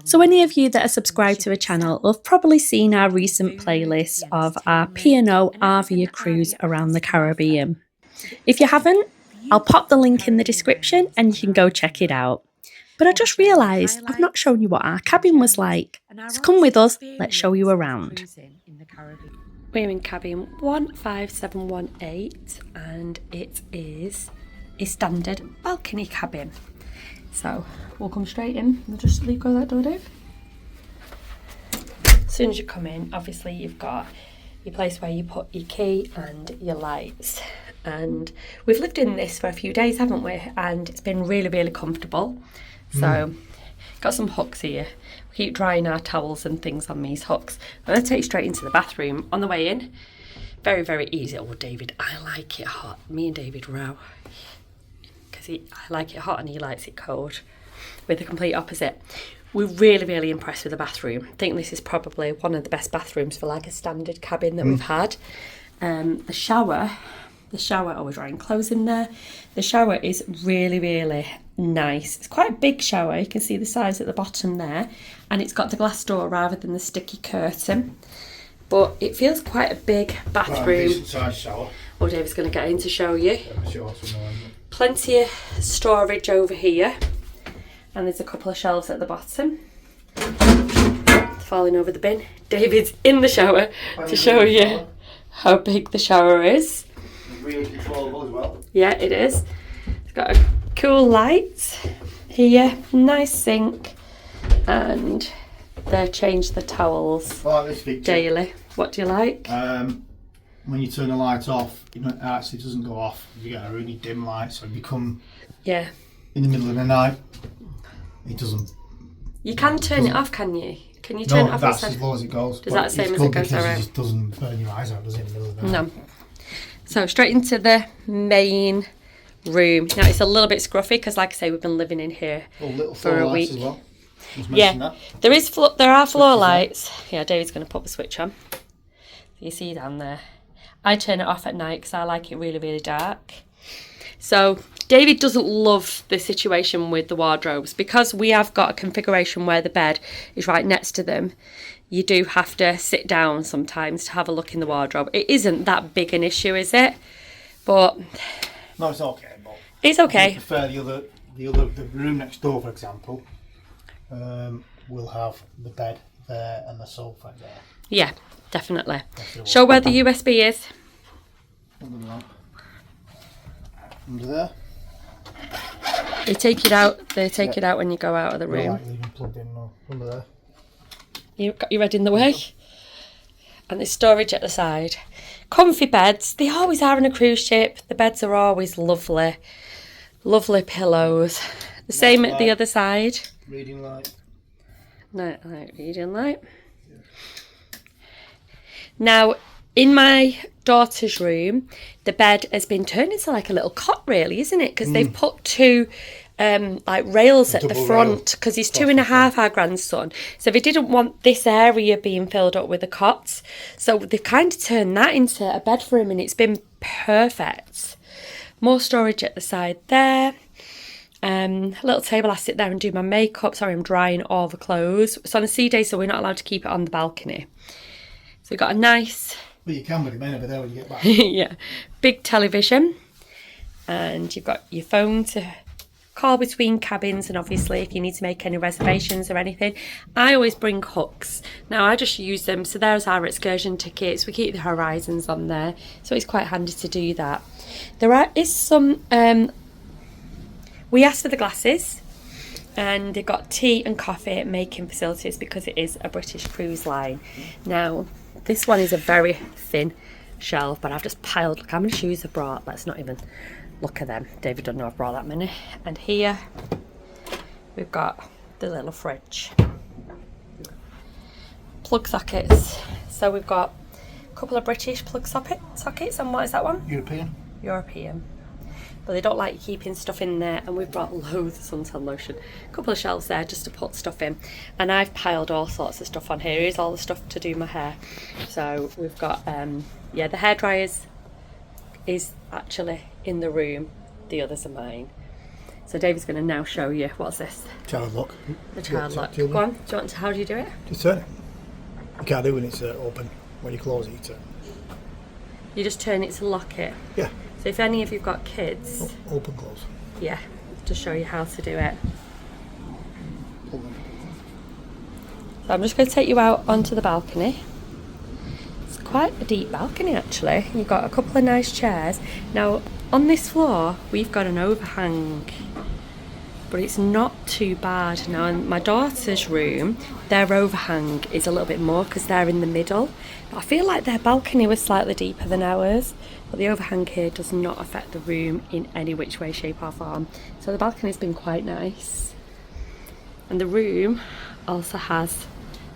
So any of you that are subscribed to the channel have probably seen our recent playlist of our P&O Arvia cruise around the Caribbean. If you haven't, I'll pop the link in the description and you can go check it out. But I just realised I've not shown you what our cabin was like. So come with us, let's show you around. We're in cabin 15718 and it is a standard balcony cabin. So we'll come straight in. We'll just go that door, Dave. As soon as you come in, obviously you've got your place where you put your key and your lights. And we've lived in this for a few days, haven't we? And it's been really, really comfortable. So got some hooks here. We keep drying our towels and things on these hooks. I'm going to take you straight into the bathroom. On the way in, very, very easy. Oh, David, I like it hot. Me and David row. Because I like it hot and he likes it cold. We're the complete opposite. We're really, really impressed with the bathroom. I think this is probably one of the best bathrooms for like a standard cabin that we've had. The shower, oh, we're drying clothes in there. The shower is really, really nice. It's quite a big shower. You can see the size at the bottom there. And it's got the glass door rather than the sticky curtain. But it feels quite a big bathroom. Quite a decent sized shower. Oh, David's going to get in to show you. Plenty of storage over here. And there's a couple of shelves at the bottom. Falling over the bin. David's in the shower to show you how big the shower is. Really controllable as well. Yeah, it is. It's got a cool light here, nice sink, and they change the towels daily. What do you like? When you turn the light off, it actually doesn't go off. You get a really dim light, so you come in the middle of the night, it doesn't. You can turn it off, can you? Can you turn it off? No, that's as low as it goes. Does that the same as it goes around? It just doesn't burn your eyes out, does it, in the middle of the night? No. So straight into the main room. Now it's a little bit scruffy because, like I say, we've been living in here for a week. As well. Yeah, there are floor lights. Yeah, David's going to put the switch on. You see down there. I turn it off at night because I like it really, really dark. So David doesn't love the situation with the wardrobes because we have got a configuration where the bed is right next to them. You do have to sit down sometimes to have a look in the wardrobe. It isn't that big an issue, is it? But no, it's okay. But it's okay. I prefer the room next door, for example. Will have the bed there and the sofa there. Yeah, definitely. Show where the USB is. Under the lamp. Under there. They take it out. They take it out when you go out of the room. Like leaving plugged in under there. You've got your head in the way. And there's storage at the side. Comfy beds. They always are on a cruise ship. The beds are always lovely. Lovely pillows. The same at the other side. Reading light. Night light, reading light. Yeah. Now, in my daughter's room, the bed has been turned into like a little cot, really, isn't it? Because they've put two like rails at the front because he's 2.5, our grandson. So they didn't want this area being filled up with the cots. So they've kind of turned that into a bed for him and it's been perfect. More storage at the side there. A little table, I sit there and do my makeup. Sorry, I'm drying all the clothes. It's on a sea day, so we're not allowed to keep it on the balcony. So we've got a nice... Well, you can, but it may never there when you get back. Yeah. Big television. And you've got your phone to call between cabins, and obviously if you need to make any reservations or anything. I always bring hooks. Now I just use them. So there's our excursion tickets. We keep the Horizons on there. So it's quite handy to do that. There is some... we asked for the glasses, and they've got tea and coffee making facilities because it is a British cruise line. Now, this one is a very thin shelf, but I've just piled, look how many shoes I've brought. Let's not even look at them. David doesn't know I've brought that many. And here, we've got the little fridge. Plug sockets. So we've got a couple of British plug sockets, and what is that one? European. But they don't like you keeping stuff in there, and we've brought loads of suntan lotion. A couple of shelves there just to put stuff in, and I've piled all sorts of stuff on here. Here's all the stuff to do my hair. So we've got the hairdryers is actually in the room, the others are mine. So David's going to now show you, what's this? Child lock. The child lock. Go on, do you want to, how do you do it? Just turn it. You can't do it when it's open. When you close it, you turn. You just turn it to lock it? Yeah. So if any of you've got kids... Open, close. Yeah, to show you how to do it. So I'm just going to take you out onto the balcony. It's quite a deep balcony actually. You've got a couple of nice chairs. Now on this floor we've got an overhang, but it's not too bad. Now in my daughter's room, their overhang is a little bit more because they're in the middle. But I feel like their balcony was slightly deeper than ours, but the overhang here does not affect the room in any which way, shape or form. So the balcony's been quite nice. And the room also has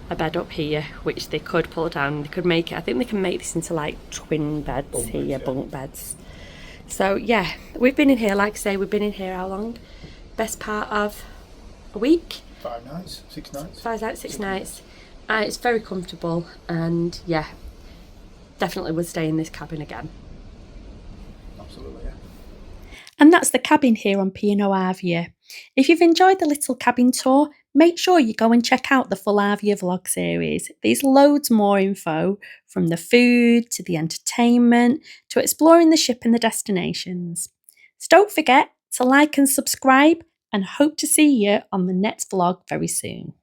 a bed up here, which they could pull down. They could make it, I think they can make this into like twin beds here, bunk beds. So yeah, we've been in here, like I say, we've been in here how long? Best part of a week? 5 nights, 6 nights. 5 nights, 6 nights. It's very comfortable, and yeah, definitely would stay in this cabin again. Absolutely, yeah. And that's the cabin here on P&O Arvia. If you've enjoyed the little cabin tour, make sure you go and check out the full Arvia vlog series. There's loads more info, from the food to the entertainment to exploring the ship and the destinations. So don't forget to like and subscribe, and hope to see you on the next vlog very soon.